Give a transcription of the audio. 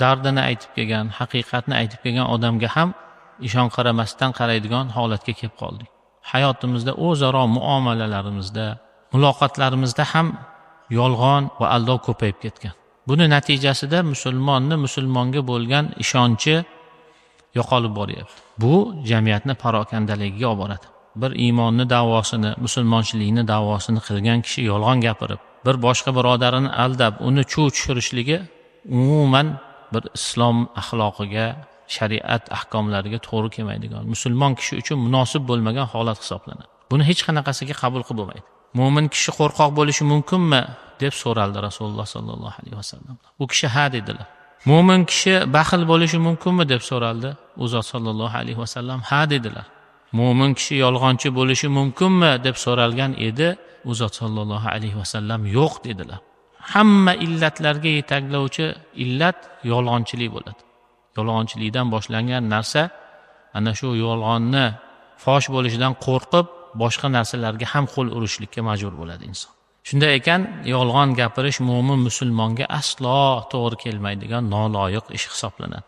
dardini aytib kelgan, haqiqatni aytib kelgan odamga ham ishon qaramasdan qaraydigan holatga kelib qoldik. Hayotimizda, o'zaro muomalalarimizda, muloqotlarimizda ham yolg'on va aldov ko'payib ketgan. Buni natijasida musulmonga bo'lgan ishonchi yo'qolib boryapti. Bu jamiyatni parokandaligiga olib boradi. Bir iymonni da'vosini, musulmonchilikni da'vosini qilgan kishi yolg'on gapirib, bir boshqa birodarini aldab, uni chuv tushirishligi umuman bir islom axloqiga, shariat ahkomlariga to'g'ri kelmaydigan, musulmon kishi uchun munosib bo'lmagan holat hisoblanadi. Buni hech qanaqasiga qabul qilib bo'lmaydi. Mo'min kishi qo'rqoq bo'lishi mumkinmi deb so'raldi Rasululloh sallallohu alayhi vasallam. U kishi ha dedilar. Mo'min kishi baxil bo'lishi mumkinmi deb so'raldi. U zot sallallohu alayhi vasallam ha dedilar. Mo'min kishi yolg'onchi bo'lishi mumkinmi deb so'ralgan edi. U zot sallallohu alayhi vasallam yo'q dedilar. Hamma illatlarga yetaklovchi illat yolg'onchilik bo'ladi. Yolg'onchilikdan boshlangan narsa ana shu yolg'onni fosh bo'lishidan qo'rqib boshqa narsalarga ham qo'l urishlikka majbur bo'ladi inson. Shunday ekan, yolg'on gapirish mo'min musulmonga aslo to'g'ri kelmaydigan noloyiq ish hisoblanadi.